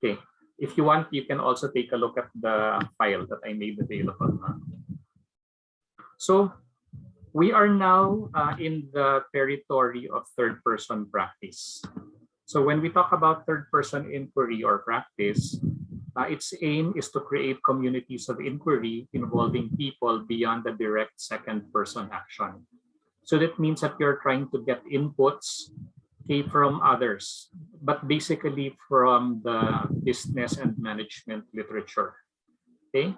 Okay, if you want, you can also take a look at the file that I made available. So we are now in the territory of third-person practice. So when we talk about third-person inquiry or practice, its aim is to create communities of inquiry involving people beyond the direct second-person action. So that means that you're trying to get inputs, okay, from others, but basically from the business and management literature. Okay?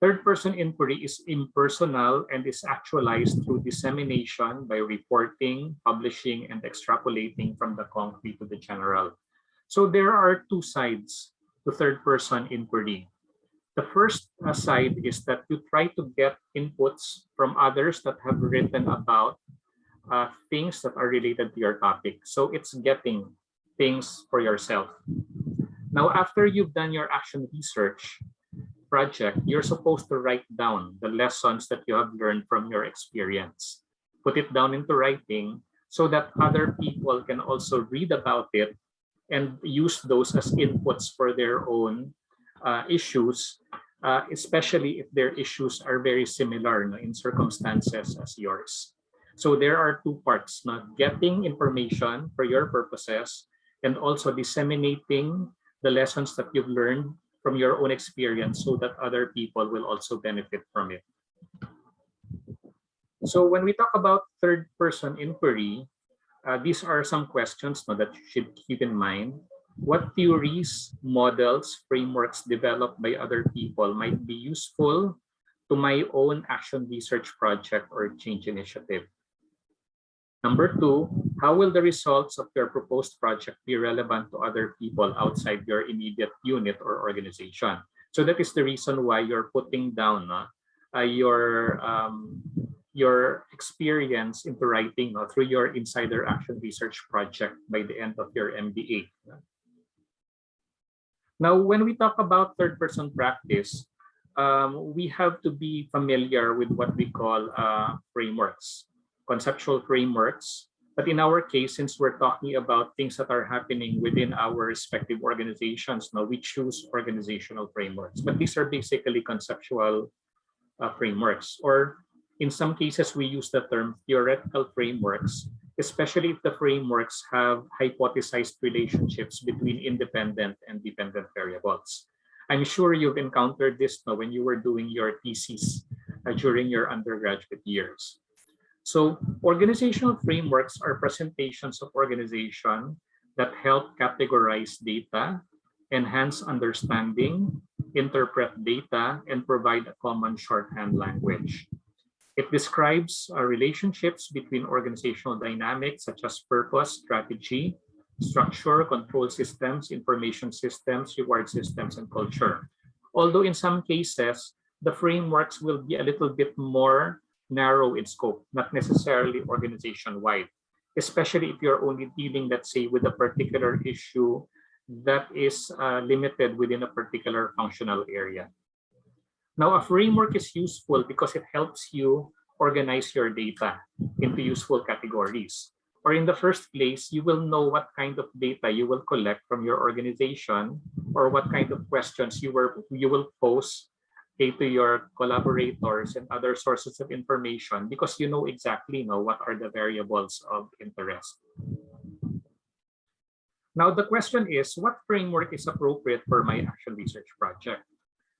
Third-person inquiry is impersonal and is actualized through dissemination by reporting, publishing, and extrapolating from the concrete to the general. So there are two sides to third-person inquiry. The first side is that you try to get inputs from others that have written about things that are related to your topic. So it's getting things for yourself. Now, after you've done your action research project, you're supposed to write down the lessons that you have learned from your experience. Put it down into writing so that other people can also read about it and use those as inputs for their own issues, especially if their issues are very similar, in circumstances as yours. So there are two parts, getting information for your purposes and also disseminating the lessons that you've learned from your own experience so that other people will also benefit from it. So when we talk about third-person inquiry, these are some questions that you should keep in mind. What theories, models, frameworks developed by other people might be useful to my own action research project or change initiative? Number two, how will the results of your proposed project be relevant to other people outside your immediate unit or organization? So that is the reason why you're putting down your experience into writing through your insider action research project by the end of your MBA. Now, when we talk about third-person practice, we have to be familiar with what we call frameworks. Conceptual frameworks. But in our case, since we're talking about things that are happening within our respective organizations, now we choose organizational frameworks. But these are basically conceptual frameworks. Or in some cases, we use the term theoretical frameworks, especially if the frameworks have hypothesized relationships between independent and dependent variables. I'm sure you've encountered this when you were doing your thesis during your undergraduate years. So organizational frameworks are presentations of organization that help categorize data, enhance understanding, interpret data, and provide a common shorthand language. It describes relationships between organizational dynamics such as purpose, strategy, structure, control systems, information systems, reward systems, and culture. Although in some cases, the frameworks will be a little bit more narrow in scope, not necessarily organization-wide, especially if you're only dealing, let's say, with a particular issue that is limited within a particular functional area. Now, a framework is useful because it helps you organize your data into useful categories. Or in the first place, you will know what kind of data you will collect from your organization or what kind of questions you will pose to your collaborators and other sources of information because you know exactly what are the variables of interest. Now, the question is, what framework is appropriate for my action research project?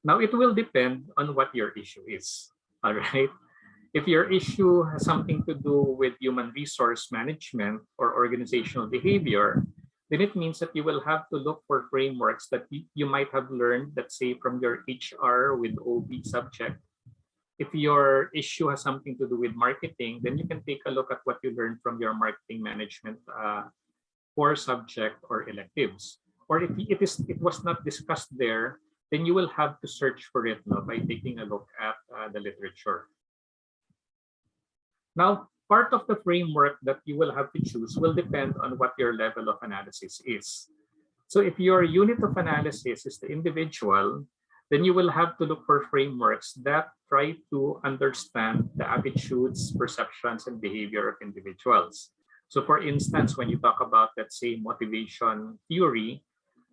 Now, it will depend on what your issue is, all right? If your issue has something to do with human resource management or organizational behavior, then it means that you will have to look for frameworks that you might have learned, let's say, from your HR with OB subject. If your issue has something to do with marketing, then you can take a look at what you learned from your marketing management core subject or electives. Or if it was not discussed there, then you will have to search for it by taking a look at the literature. Now, part of the framework that you will have to choose will depend on what your level of analysis is. So if your unit of analysis is the individual, then you will have to look for frameworks that try to understand the attitudes, perceptions, and behavior of individuals. So for instance, when you talk about, let's say, motivation theory,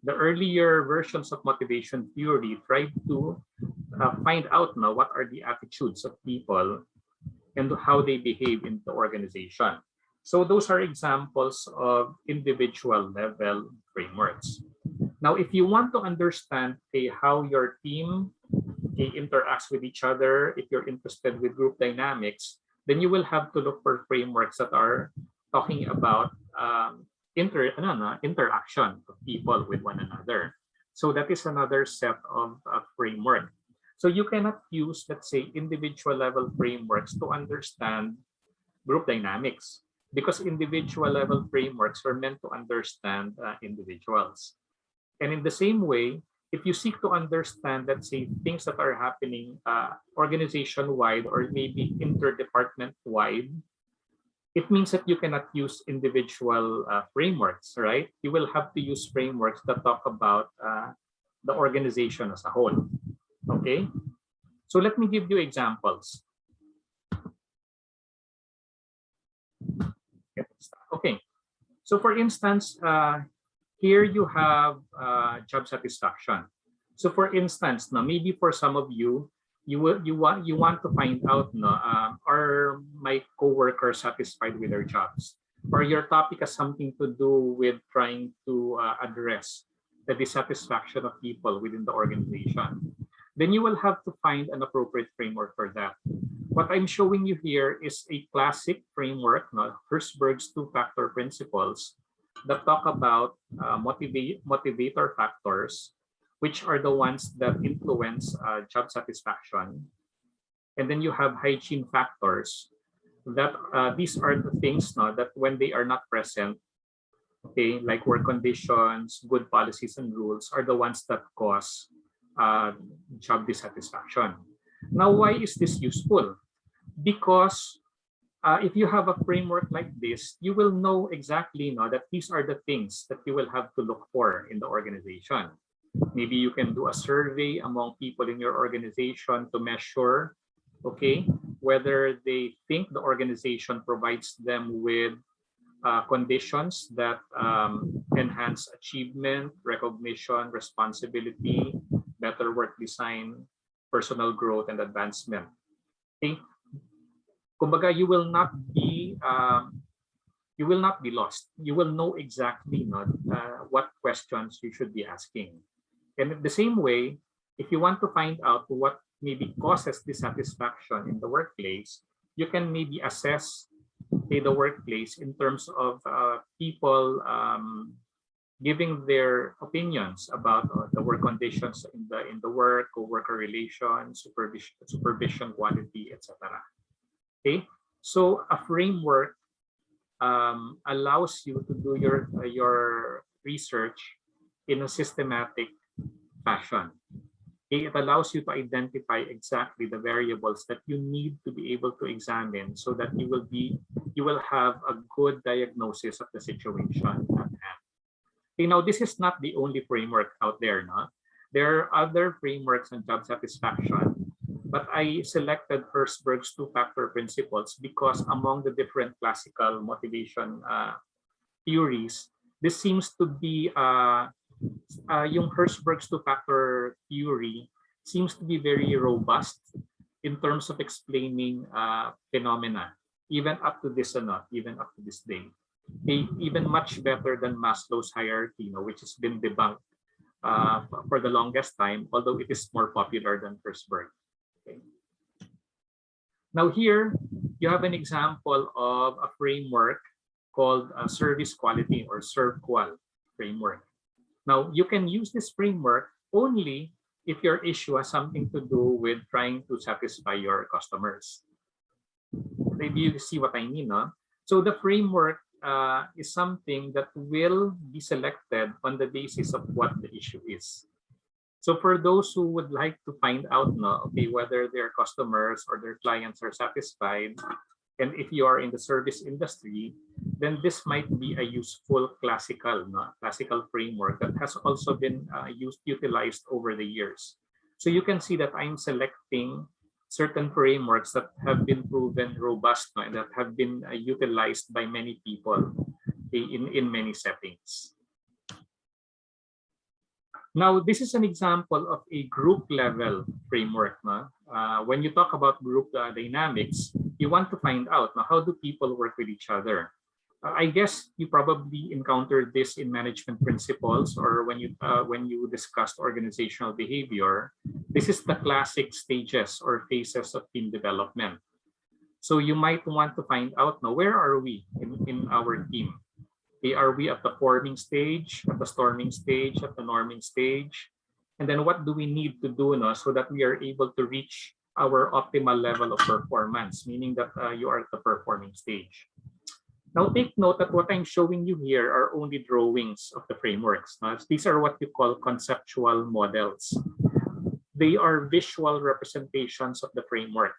The earlier versions of motivation theory tried to find out now what are the attitudes of people and how they behave in the organization. So those are examples of individual level frameworks. Now, if you want to understand how your team interacts with each other, if you're interested with group dynamics, then you will have to look for frameworks that are talking about interaction of people with one another. So that is another set of framework. So you cannot use, let's say, individual level frameworks to understand group dynamics, because individual level frameworks are meant to understand individuals. And in the same way, if you seek to understand, let's say, things that are happening organization-wide or maybe interdepartment-wide, it means that you cannot use individual frameworks, right? You will have to use frameworks that talk about the organization as a whole. Okay? So let me give you examples. Okay. So for instance, here you have job satisfaction. So for instance, now maybe for some of you, you want to find out, are my coworkers satisfied with their jobs, or your topic has something to do with trying to address the dissatisfaction of people within the organization. Then you will have to find an appropriate framework for that. What I'm showing you here is a classic framework, Herzberg's two-factor principles, that talk about motivator factors, which are the ones that influence job satisfaction. And then you have hygiene factors, that these are the things that when they are not present, okay, like work conditions, good policies and rules, are the ones that cause job dissatisfaction. Now, why is this useful? Because if you have a framework like this, you will know exactly that these are the things that you will have to look for in the organization. Maybe you can do a survey among people in your organization to measure, okay, whether they think the organization provides them with conditions that enhance achievement, recognition, responsibility, better work design, personal growth, and advancement. Okay? Kumbaga, you will not be lost. You will know exactly what questions you should be asking. And in the same way, if you want to find out what maybe causes dissatisfaction in the workplace, you can maybe assess the workplace in terms of people giving their opinions about the work conditions in the work, co-worker relations, supervision quality, etc. Okay, so a framework allows you to do your research in a systematic fashion. Okay, it allows you to identify exactly the variables that you need to be able to examine, so that you will have a good diagnosis of the situation at hand. Okay, now this is not the only framework out there, no? There are other frameworks on job satisfaction, but I selected Herzberg's two-factor principles because among the different classical motivation theories, this seems to be yung Herzberg's two-factor theory seems to be very robust in terms of explaining phenomena, even up to this day. Even much better than Maslow's hierarchy, which has been debunked for the longest time, although it is more popular than Herzberg. Okay. Now here, you have an example of a framework called service quality, or ServQual framework. Now, you can use this framework only if your issue has something to do with trying to satisfy your customers. Maybe you see what I mean, no? So the framework is something that will be selected on the basis of what the issue is. So for those who would like to find out, whether their customers or their clients are satisfied, and if you are in the service industry, then this might be a useful classical framework that has also been utilized over the years. So you can see that I'm selecting certain frameworks that have been proven robust and that have been utilized by many people in many settings. Now, this is an example of a group level framework. No? When you talk about group dynamics, you want to find out how do people work with each other. I guess you probably encountered this in management principles or when you discussed organizational behavior. This is the classic stages or phases of team development. So you might want to find out now where are we in our team? Okay, are we at the forming stage, at the storming stage, at the norming stage? And then what do we need to do now so that we are able to reach our optimal level of performance, meaning that you are at the performing stage. Now take note that what I'm showing you here are only drawings of the frameworks. These are what you call conceptual models. They are visual representations of the framework,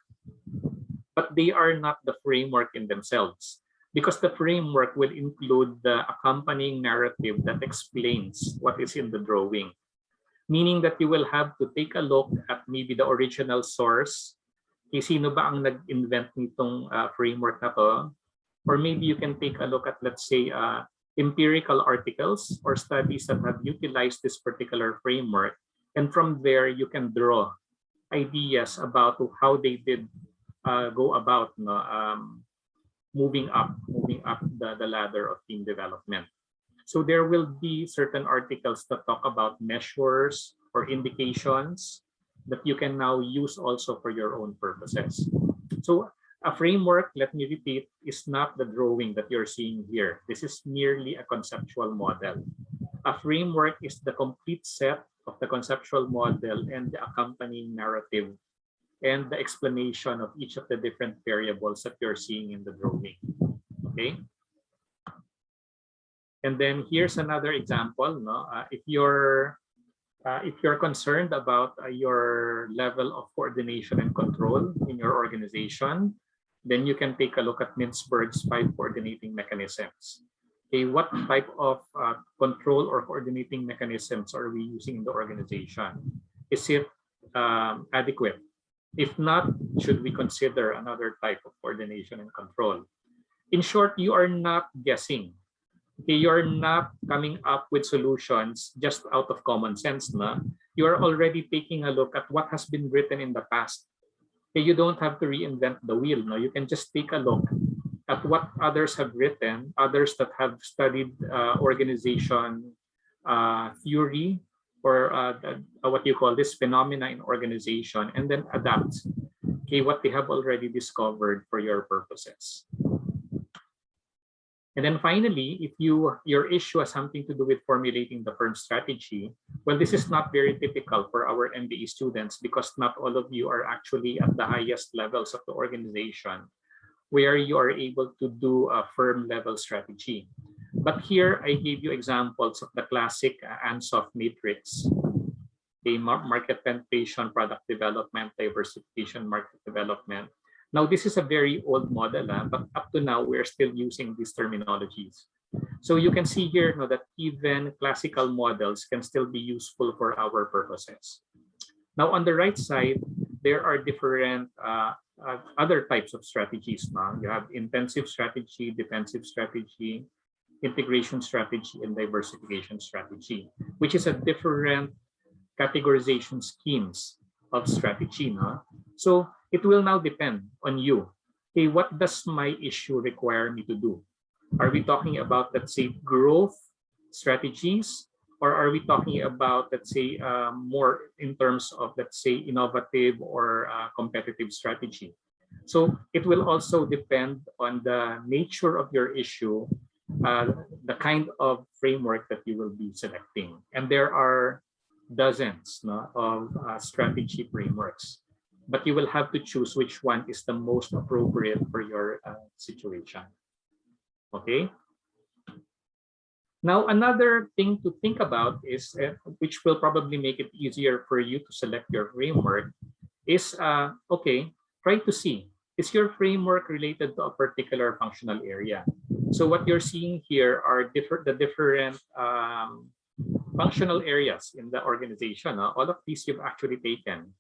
but they are not the framework in themselves, because the framework will include the accompanying narrative that explains what is in the drawing. Meaning that you will have to take a look at maybe the original source. Sino ba ang nag-invent nitong framework na to? Or maybe you can take a look at, let's say, empirical articles or studies that have utilized this particular framework. And from there, you can draw ideas about how they did go about moving up the ladder of team development. So there will be certain articles that talk about measures or indications that you can now use also for your own purposes. So a framework, let me repeat, is not the drawing that you're seeing here. This is merely a conceptual model. A framework is the complete set of the conceptual model and the accompanying narrative and the explanation of each of the different variables that you're seeing in the drawing. Okay. And then here's another example. If you're concerned about your level of coordination and control in your organization, then you can take a look at Mintzberg's 5 coordinating mechanisms. Okay, what type of control or coordinating mechanisms are we using in the organization? Is it adequate? If not, should we consider another type of coordination and control? In short, you are not guessing. Okay, you're not coming up with solutions just out of common sense. You are already taking a look at what has been written in the past. Okay, you don't have to reinvent the wheel. You can just take a look at what others have written, others that have studied organization theory, or what you call this phenomena in organization, and then adapt what they have already discovered for your purposes. And then finally, if your issue has something to do with formulating the firm strategy, well, this is not very typical for our MBA students because not all of you are actually at the highest levels of the organization where you are able to do a firm level strategy. But here I gave you examples of the classic ANSOF matrix, the market penetration, product development, diversification, market development. Now, this is a very old model, but up to now, we're still using these terminologies. So you can see here that even classical models can still be useful for our purposes. Now, on the right side, there are different other types of strategies. You have intensive strategy, defensive strategy, integration strategy, and diversification strategy, which is a different categorization schemes of strategy. So it will now depend on you. Okay, what does my issue require me to do? Are we talking about, let's say, growth strategies, or are we talking about, let's say, more in terms of, let's say, innovative or competitive strategy? So it will also depend on the nature of your issue, the kind of framework that you will be selecting. And there are dozens of strategy frameworks, but you will have to choose which one is the most appropriate for your situation. Okay. Now, another thing to think about is, which will probably make it easier for you to select your framework, is, okay, try to see, is your framework related to a particular functional area? So what you're seeing here are the different functional areas in the organization. All of these you've actually taken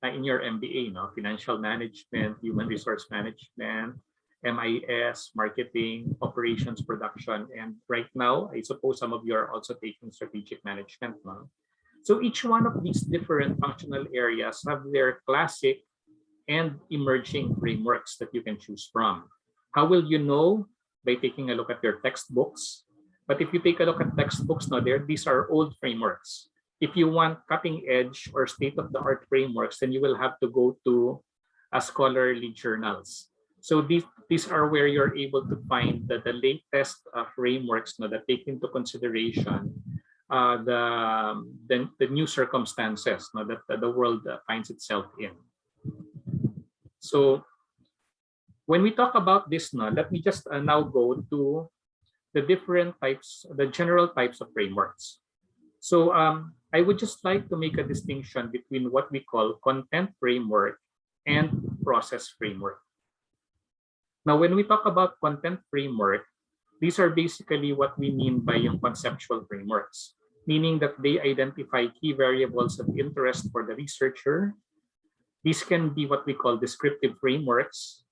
in your MBA, financial management, human resource management, MIS, marketing, operations, production, and right now, I suppose some of you are also taking strategic management. So each one of these different functional areas have their classic and emerging frameworks that you can choose from. How will you know? By taking a look at your textbooks. But if you take a look at textbooks now, these are old frameworks. If you want cutting edge or state-of-the-art frameworks, then you will have to go to scholarly journals. So these are where you're able to find the latest frameworks that take into consideration the new circumstances that the world finds itself in. So when we talk about this now, let me just now go to the different types, the general types of frameworks. So I would just like to make a distinction between what we call content framework and process framework. Now, when we talk about content framework, these are basically what we mean by yung conceptual frameworks, meaning that they identify key variables of interest for the researcher. These can be what we call descriptive frameworks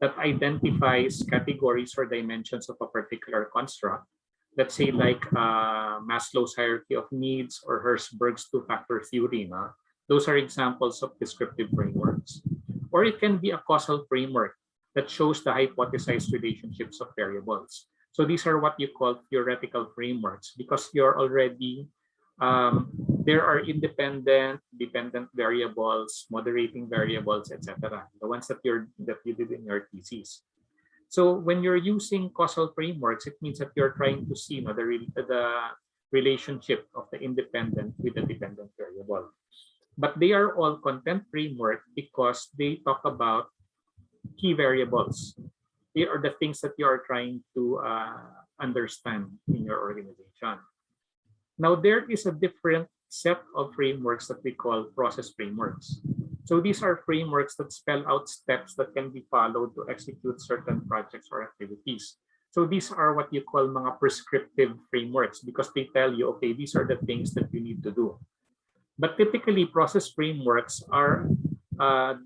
that identifies categories or dimensions of a particular construct. Let's say like Maslow's hierarchy of needs or Herzberg's two-factor theory. Those are examples of descriptive frameworks. Or it can be a causal framework that shows the hypothesized relationships of variables. So these are what you call theoretical frameworks because you're already, there are independent, dependent variables, moderating variables, etc. The ones that you did in your thesis. So when you're using causal frameworks, it means that you're trying to see the relationship of the independent with the dependent variable. But they are all content framework because they talk about key variables. They are the things that you are trying to understand in your organization. Now, there is a different set of frameworks that we call process frameworks. So these are frameworks that spell out steps that can be followed to execute certain projects or activities. So these are what you call mga prescriptive frameworks because they tell you, okay, these are the things that you need to do. But typically, process frameworks are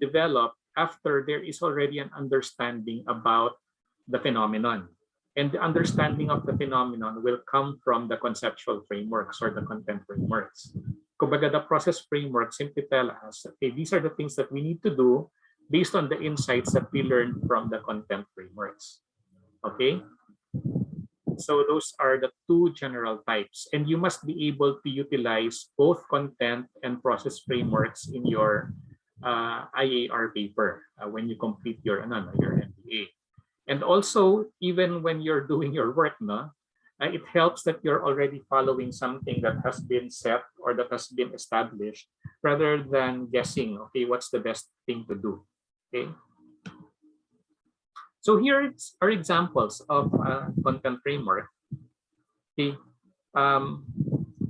developed after there is already an understanding about the phenomenon. And the understanding of the phenomenon will come from the conceptual frameworks or the content frameworks. Kumbaga, the process framework simply tell us, okay, these are the things that we need to do based on the insights that we learned from the content frameworks. Okay? So those are the two general types. And you must be able to utilize both content and process frameworks in your IAR paper when you complete your MBA. And also, even when you're doing your work, it helps that you're already following something that has been set or that has been established rather than guessing, okay, what's the best thing to do, okay? So here are examples of content framework. Okay,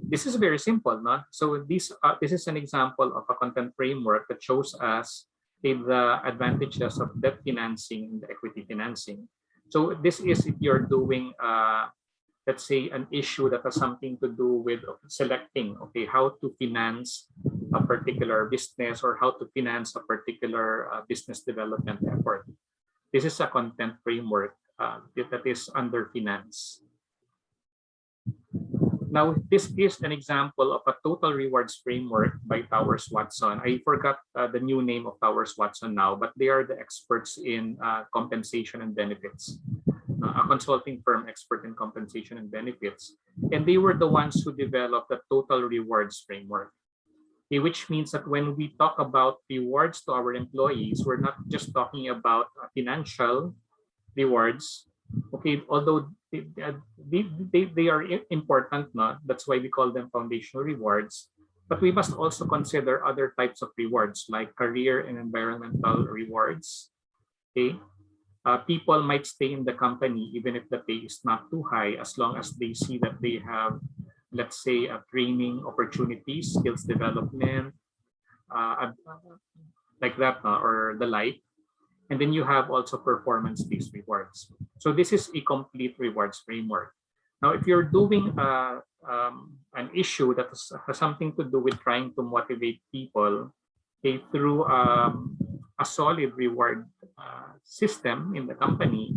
this is very simple, no? So this is an example of a content framework that shows us the advantages of debt financing and equity financing. So this is if you're doing, let's say, an issue that has something to do with selecting, okay, how to finance a particular business or how to finance a particular business development effort. This is a content framework that is under finance. Now, this is an example of a total rewards framework by Towers Watson. I forgot the new name of Towers Watson now, but they are the experts in compensation and benefits, a consulting firm expert in compensation and benefits. And they were the ones who developed the total rewards framework, which means that when we talk about rewards to our employees, we're not just talking about financial rewards. Okay, although they are important, that's why we call them foundational rewards. But we must also consider other types of rewards like career and environmental rewards. Okay, people might stay in the company even if the pay is not too high, as long as they see that they have, let's say, training opportunities, skills development, like that, or the like. And then you have also performance-based rewards. So this is a complete rewards framework. Now, if you're doing an issue that has something to do with trying to motivate people, okay, through a solid reward system in the company,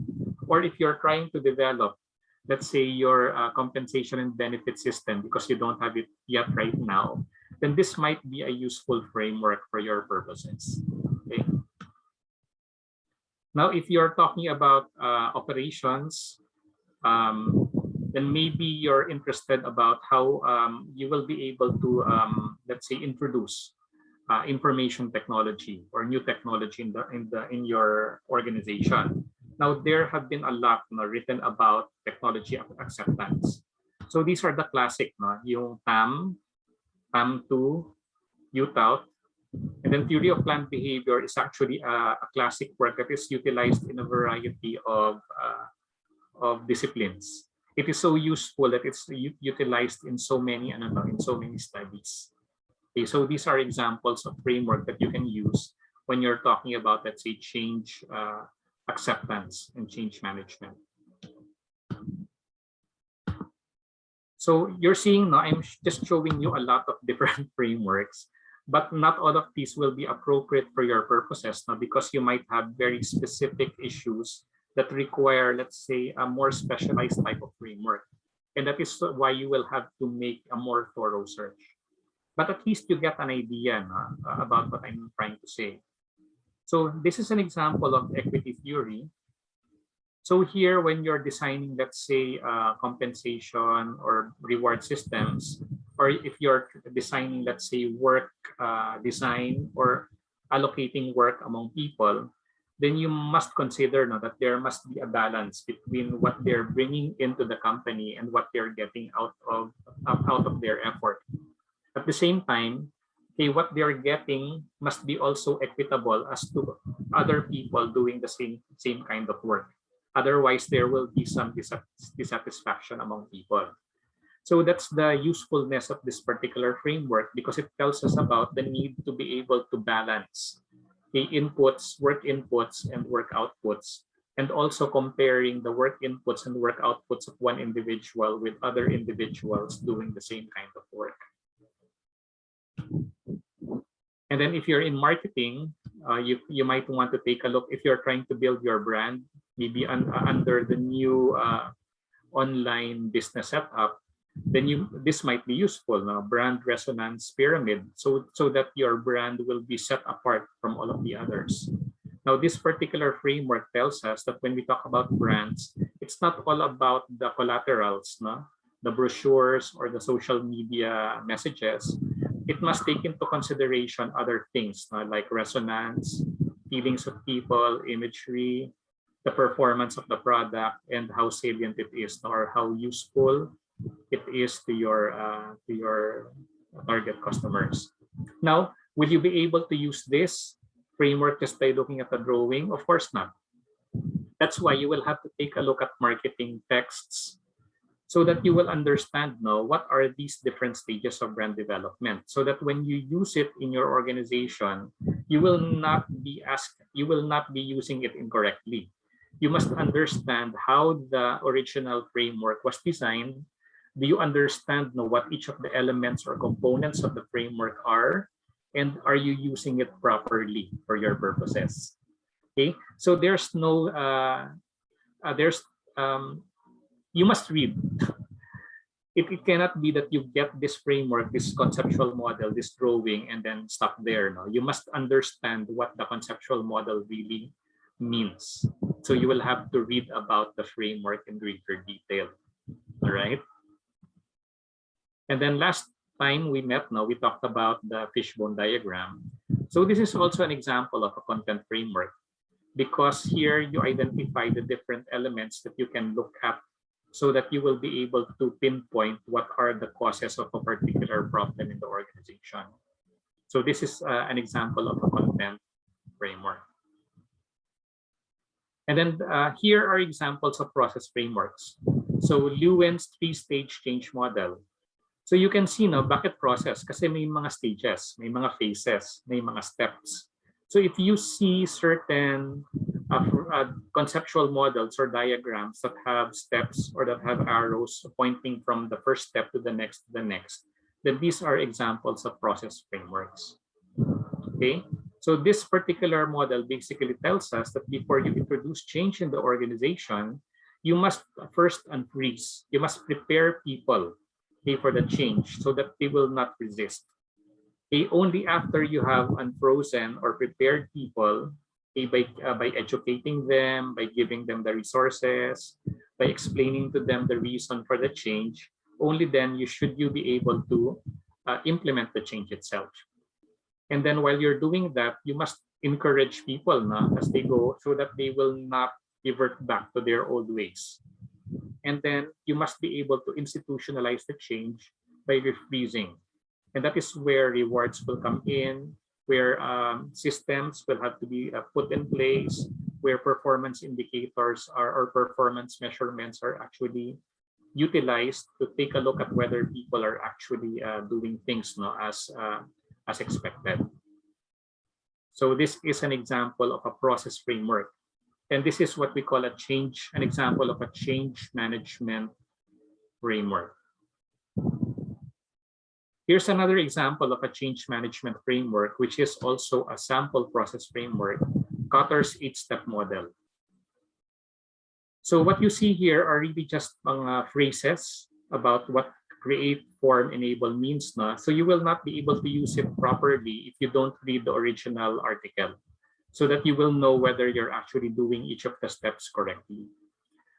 or if you're trying to develop, let's say, your compensation and benefit system because you don't have it yet right now, then this might be a useful framework for your purposes. Okay. Now, if you're talking about operations, then maybe you're interested about how you will be able to, let's say, introduce information technology or new technology in your organization. Now, there have been a lot written about technology acceptance. So these are the classic, yung TAM, TAM2, UTOUT, and then theory of planned behavior is actually a classic work that is utilized in a variety of disciplines. It is so useful that it's utilized in so many studies. Okay, so these are examples of framework that you can use when you're talking about, let's say, change acceptance and change management. So you're seeing now, I'm just showing you a lot of different frameworks, but not all of these will be appropriate for your purposes now, because you might have very specific issues that require, let's say, a more specialized type of framework. And that is why you will have to make a more thorough search. But at least you get an idea about what I'm trying to say. So this is an example of equity theory. So here, when you're designing, let's say, compensation or reward systems, or if you're designing, let's say, work design or allocating work among people, then you must consider that there must be a balance between what they're bringing into the company and what they're getting out of their effort. At the same time, okay, what they're getting must be also equitable as to other people doing the same kind of work. Otherwise, there will be some dissatisfaction among people. So that's the usefulness of this particular framework, because it tells us about the need to be able to balance the work inputs and work outputs, and also comparing the work inputs and work outputs of one individual with other individuals doing the same kind of work. And then if you're in marketing, you might want to take a look, if you're trying to build your brand, maybe under the new online business setup, then this might be useful now, brand resonance pyramid, so that your brand will be set apart from all of the others. Now, this particular framework tells us that when we talk about brands, it's not all about the collaterals, the brochures or the social media messages. It must take into consideration other things like resonance, feelings of people, imagery, the performance of the product, and how salient it is, or how useful it is to your target customers. Now, will you be able to use this framework just by looking at the drawing? Of course not. That's why you will have to take a look at marketing texts, so that you will understand now what are these different stages of brand development, so that when you use it in your organization, you will not be using it incorrectly. You must understand how the original framework was designed. Do you understand what each of the elements or components of the framework are, and are you using it properly for your purposes? Okay, so there's no you must read. It cannot be that you get this framework, this conceptual model, this drawing, and then stop there. No, you must understand what the conceptual model really means. So you will have to read about the framework in greater detail. All right. And then last time we met, we talked about the fishbone diagram. So this is also an example of a content framework, because here you identify the different elements that you can look at, so that you will be able to pinpoint what are the causes of a particular problem in the organization. So this is an example of a content framework. And then here are examples of process frameworks. So Lewin's three-stage change model. So you can see bucket process, kasi may mga stages, may mga phases, may mga steps. So if you see certain conceptual models or diagrams that have steps or that have arrows pointing from the first step to the next, then these are examples of process frameworks. Okay, so this particular model basically tells us that before you introduce change in the organization, you must first unfreeze. You must prepare people, okay, for the change, so that they will not resist. Only after you have unfrozen or prepared people, by educating them, by giving them the resources, by explaining to them the reason for the change, only then you be able to implement the change itself. And then while you're doing that, you must encourage people as they go so that they will not revert back to their old ways. And then you must be able to institutionalize the change by refreezing. And that is where rewards will come in, where systems will have to be put in place, where performance indicators or performance measurements are actually utilized to take a look at whether people are actually doing things as expected. So this is an example of a process framework. And this is what we call an example of a change management framework. Here's another example of a change management framework, which is also a sample process framework, Cotter's 8-step model. So what you see here are really just phrases about what create, form, enable means. So you will not be able to use it properly if you don't read the original article, so that you will know whether you're actually doing each of the steps correctly.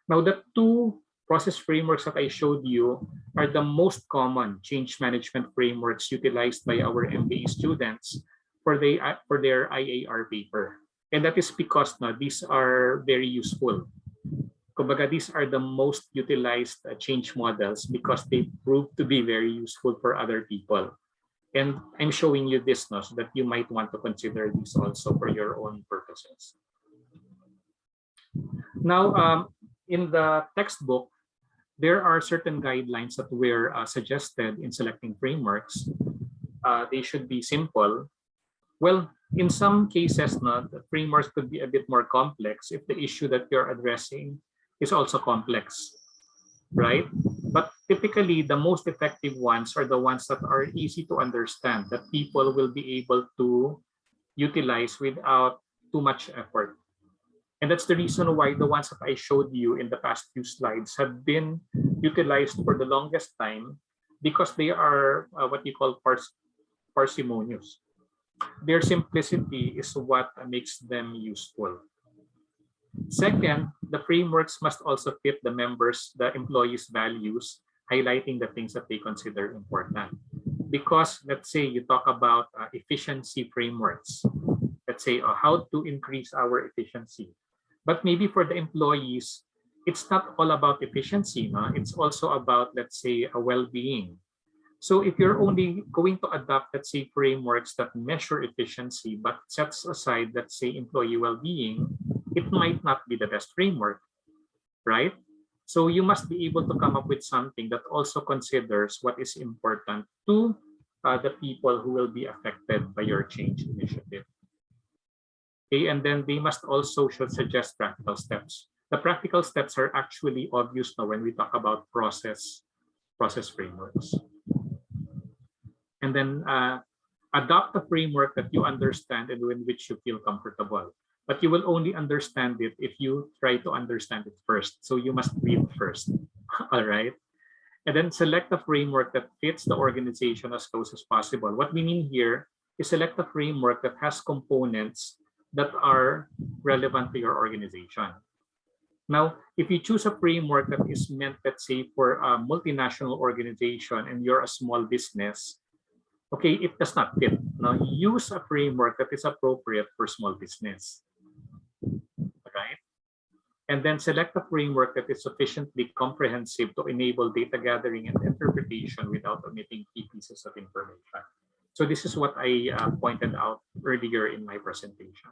Now, the two process frameworks that I showed you are the most common change management frameworks utilized by our MBA students for their IAR paper. And that is because these are very useful. Kumbaga, these are the most utilized change models because they prove to be very useful for other people. And I'm showing you this so that you might want to consider these also for your own purposes. Now, in the textbook, there are certain guidelines that were suggested in selecting frameworks. They should be simple. Well, in some cases, the frameworks could be a bit more complex if the issue that you're addressing is also complex, right? But typically, the most effective ones are the ones that are easy to understand, that people will be able to utilize without too much effort. And that's the reason why the ones that I showed you in the past few slides have been utilized for the longest time, because they are what you call parsimonious. Their simplicity is what makes them useful. Second, the frameworks must also fit the employees' values, highlighting the things that they consider important. Because let's say you talk about efficiency frameworks, let's say how to increase our efficiency. But maybe for the employees, it's not all about efficiency. It's also about, let's say, a well-being. So if you're only going to adopt, let's say, frameworks that measure efficiency, but sets aside, let's say, employee well-being, it might not be the best framework, right? So you must be able to come up with something that also considers what is important to the people who will be affected by your change initiative. Okay, and then they must also suggest practical steps. The practical steps are actually obvious now when we talk about process frameworks. And then adopt a framework that you understand and in which you feel comfortable. But you will only understand it if you try to understand it first. So you must read first. All right. And then select a framework that fits the organization as close as possible. What we mean here is select a framework that has components that are relevant to your organization. Now, if you choose a framework that is meant, let's say, for a multinational organization and you're a small business, okay, it does not fit. Now, use a framework that is appropriate for small business. Right? And then select a framework that is sufficiently comprehensive to enable data gathering and interpretation without omitting key pieces of information. So this is what I pointed out earlier in my presentation.